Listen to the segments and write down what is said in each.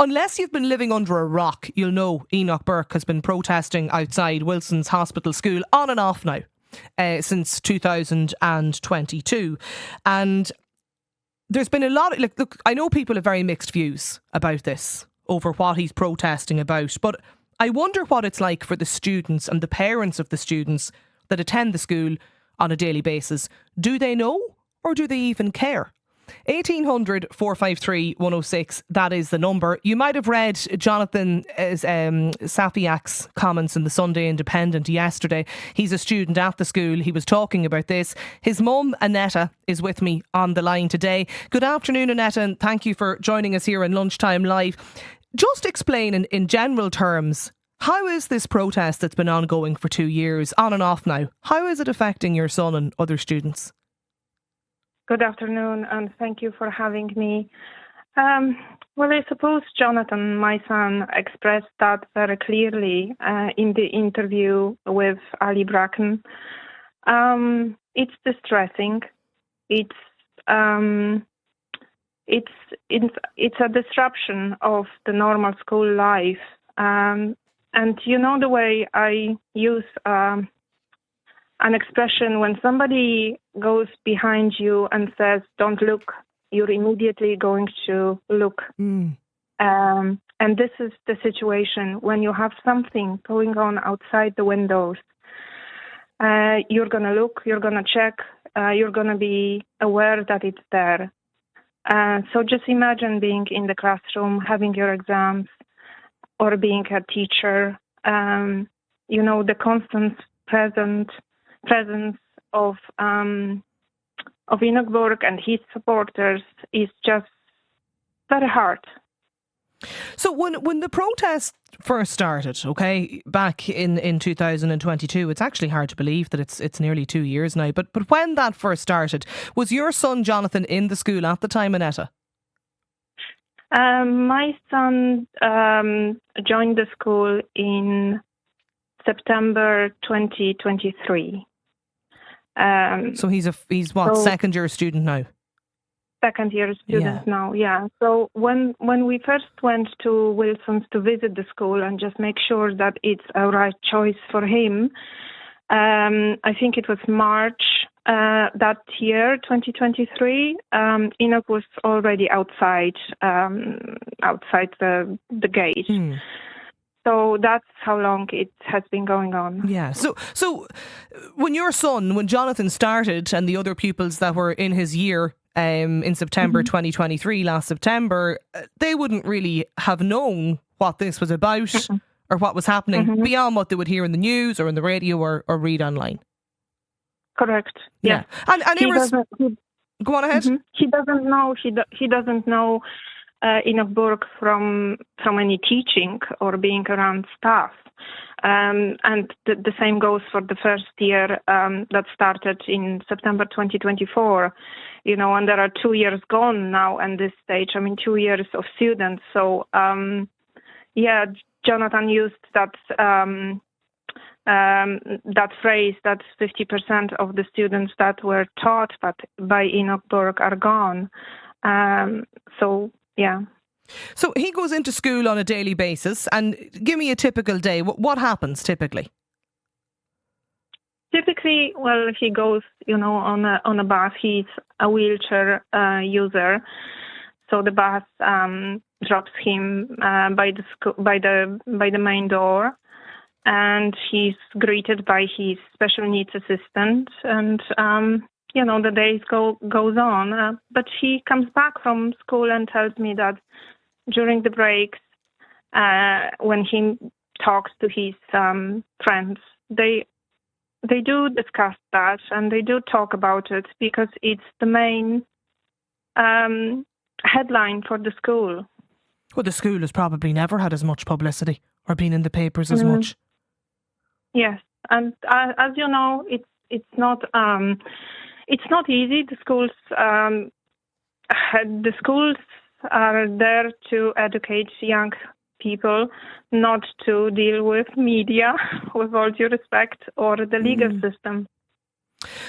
Unless you've been living under a rock, you'll know Enoch Burke has been protesting outside Wilson's Hospital School on and off now since 2022. And there's been a lot of, look, I know people have very mixed views about this, over what he's protesting about, but I wonder what it's like for the students and the parents of the students that attend the school on a daily basis. Do they know, or do they even care? 1800 453 106, that is the number. You might have read Jonathan Safiak's comments in the Sunday Independent yesterday. He's a student at the school. He was talking about this. His mum, Annetta, is with me on the line today. Good afternoon, Annetta, and thank you for joining us here on Lunchtime Live. Just explain in general terms, how is this protest that's been ongoing for 2 years, on and off now, how is it affecting your son and other students? Good afternoon, and thank you for having me. Well, I suppose Jonathan, my son, expressed that very clearly in the interview with Ali Bracken. It's distressing. It's a disruption of the normal school life. And you know the way I use an expression, when somebody goes behind you and says, "Don't look," you're immediately going to look. And this is the situation when you have something going on outside the windows. You're going to look, you're going to check, you're going to be aware that it's there. So just imagine being in the classroom, having your exams, or being a teacher. The constant presence of Enoch Burke and his supporters is just very hard. So when the protest first started, okay, back in 2022, it's actually hard to believe that it's nearly 2 years now, but when that first started, was your son Jonathan in the school at the time, Annetta? My son joined the school in September 2023. So he's what, second year student now? Second year student now, yeah. So when we first went to Wilson's to visit the school and just make sure that it's a right choice for him, I think it was March that year, 2023. Enoch was already outside the gate. So that's how long it has been going on. Yeah. So when Jonathan started, and the other pupils that were in his year in September 2023, last September, they wouldn't really have known what this was about or what was happening beyond what they would hear in the news or in the radio or read online. Correct. Yeah. And go on ahead. He doesn't know. He doesn't know Enoch Burke from any teaching or being around staff. And the same goes for the first year that started in September 2024. And there are 2 years gone now at this stage. 2 years of students. So, Jonathan used that phrase that 50% of the students that were taught by Enoch Burke are gone. So he goes into school on a daily basis, and give me a typical day. What happens typically? Typically, well, he goes, on a bus. He's a wheelchair user, so the bus drops him by the main door, and he's greeted by his special needs assistant, and the days goes on. But he comes back from school and tells me that during the breaks, when he talks to his friends, they do discuss that, and they do talk about it because it's the main headline for the school. Well, the school has probably never had as much publicity or been in the papers as much. Yes, and as you know, it's not easy. The schools are there to educate young people, not to deal with media, with all due respect, or the legal system.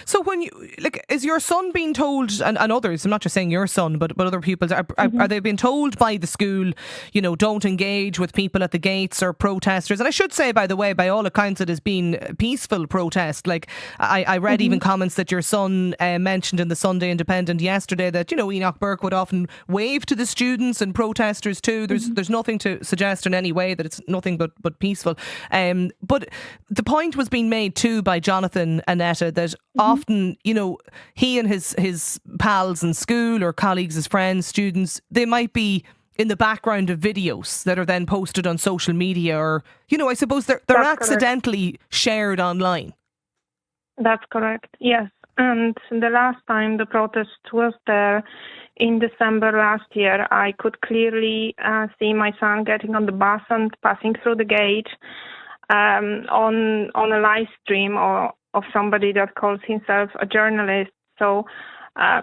So when you, like, is your son being told, and others, I'm not just saying your son, but other people, are they being told by the school, you know, don't engage with people at the gates or protesters? And I should say, by the way, by all accounts, it has been peaceful protest. Like, I read even comments that your son mentioned in the Sunday Independent yesterday that, you know, Enoch Burke would often wave to the students and protesters too. There's nothing to suggest in any way that it's nothing but peaceful. But the point was being made too by Jonathan Annetta that often, you know, he and his pals in school or colleagues, his friends, students, they might be in the background of videos that are then posted on social media, or, you know, I suppose they're accidentally shared online. That's correct, yes. And the last time the protest was there in December last year, I could clearly see my son getting on the bus and passing through the gate on a live stream or of somebody that calls himself a journalist. So,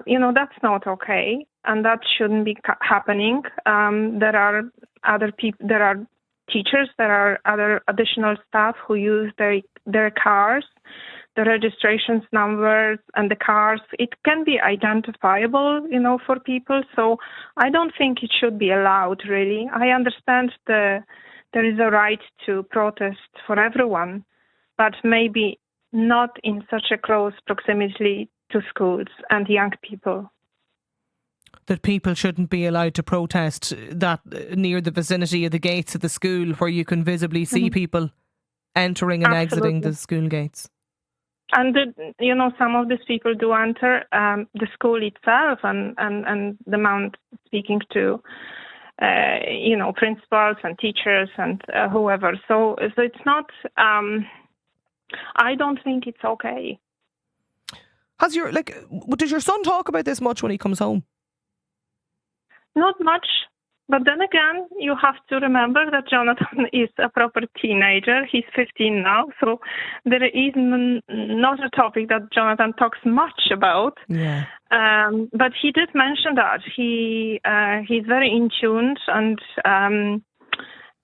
you know, that's not okay, and that shouldn't be happening. There are other people, there are teachers, there are other additional staff who use their cars, the registrations numbers and the cars. It can be identifiable, you know, for people. So I don't think it should be allowed, really. I understand there is a right to protest for everyone, but maybe not in such a close proximity to schools and young people. That people shouldn't be allowed to protest that near the vicinity of the gates of the school where you can visibly see people entering and exiting the school gates. And, you know, some of these people do enter the school itself and the Mount speaking to, you know, principals and teachers and whoever. So it's not... I don't think it's okay. Does your son talk about this much when he comes home? Not much, but then again, you have to remember that Jonathan is a proper teenager. He's 15 now, so there is not a topic that Jonathan talks much about. Yeah. But he did mention that he's very in tune and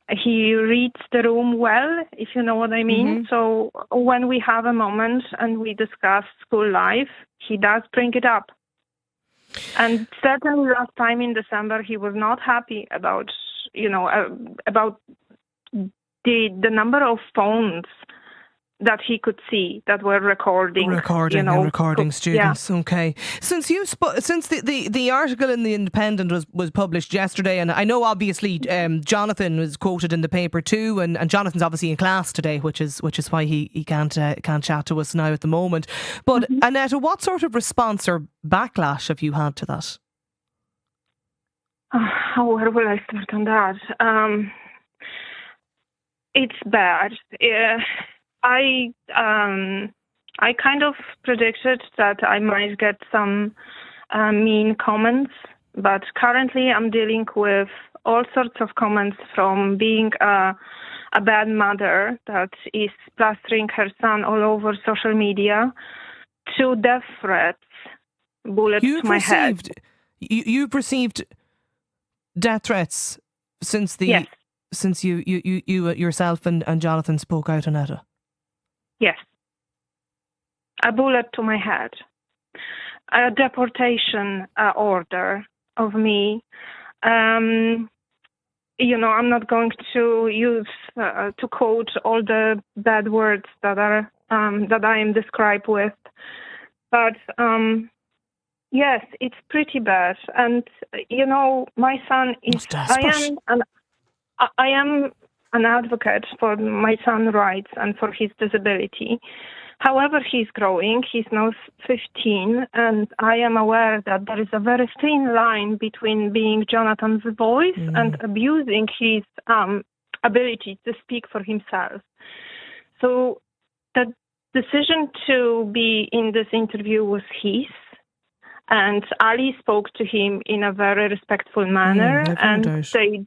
he reads the room well, if you know what I mean. So when we have a moment and we discuss school life, he does bring it up. And certainly last time in December, he was not happy about, you know, about the number of phones that he could see that were recording students. Yeah. Okay. Since the article in the Independent was published yesterday, and I know obviously Jonathan was quoted in the paper too, and Jonathan's obviously in class today, which is why he can't chat to us now at the moment. But Annetta, what sort of response or backlash have you had to that? Where will I start on that? It's bad. I kind of predicted that I might get some mean comments, but currently I'm dealing with all sorts of comments, from being a bad mother that is plastering her son all over social media to death threats, bullets to my head. You've received death threats since you yourself and Jonathan spoke out, Annetta? Yes. A bullet to my head. A deportation order of me. You know, I'm not going to use to quote all the bad words that I am described with, but yes, it's pretty bad. And you know, my son is. I am an advocate for my son's rights and for his disability. However, he's growing. He's now 15, and I am aware that there is a very thin line between being Jonathan's voice and abusing his ability to speak for himself. So the decision to be in this interview was his, and Ali spoke to him in a very respectful manner. And they,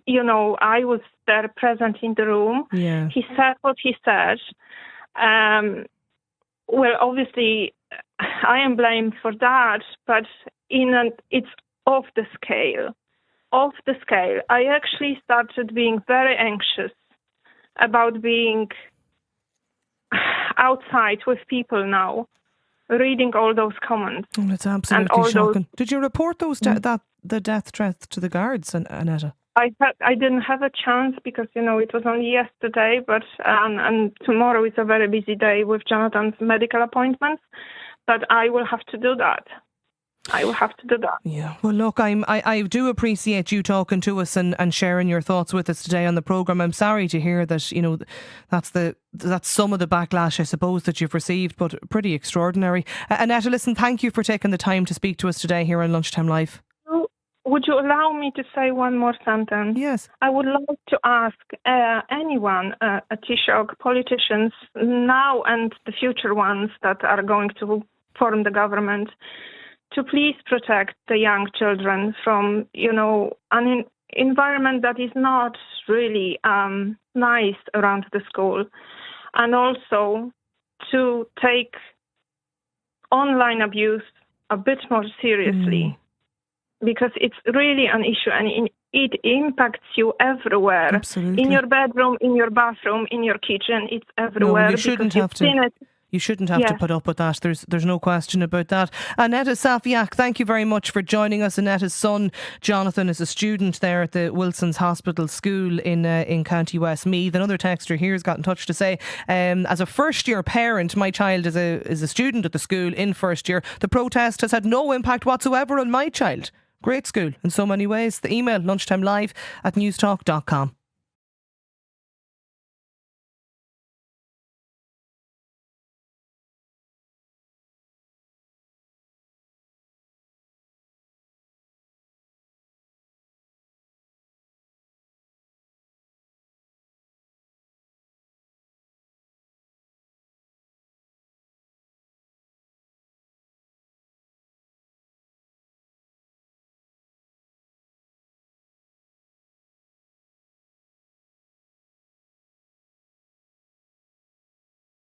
you know, I was there present in the room. Yeah. He said what he said. Well, obviously, I am blamed for that, but it's off the scale. Off the scale. I actually started being very anxious about being outside with people now, reading all those comments. Oh, it's absolutely shocking. Did you report those the death threats to the guards, Annetta? I didn't have a chance because, it was only yesterday, but and tomorrow is a very busy day with Jonathan's medical appointments, but I will have to do that. Yeah. Well, look, I do appreciate you talking to us and sharing your thoughts with us today on the programme. I'm sorry to hear that, that's some of the backlash, I suppose, that you've received, but pretty extraordinary. Annetta, listen, thank you for taking the time to speak to us today here on Lunchtime Live. Would you allow me to say one more sentence? Yes. I would like to ask anyone, Taoiseach, politicians now and the future ones that are going to form the government, to please protect the young children from, an environment that is not really nice around the school. And also to take online abuse a bit more seriously. Because it's really an issue and it impacts you everywhere. Absolutely. In your bedroom, in your bathroom, in your kitchen, it's everywhere. No, you shouldn't have to. You shouldn't have to put up with that. There's no question about that. Annetta Safiak, thank you very much for joining us. Annetta's son, Jonathan, is a student there at the Wilson's Hospital School in County Westmeath. Another texter here has got in touch to say, as a first-year parent, my child is a student at the school in first year. The protest has had no impact whatsoever on my child. Great school in so many ways. The email, lunchtimelive@newstalk.com.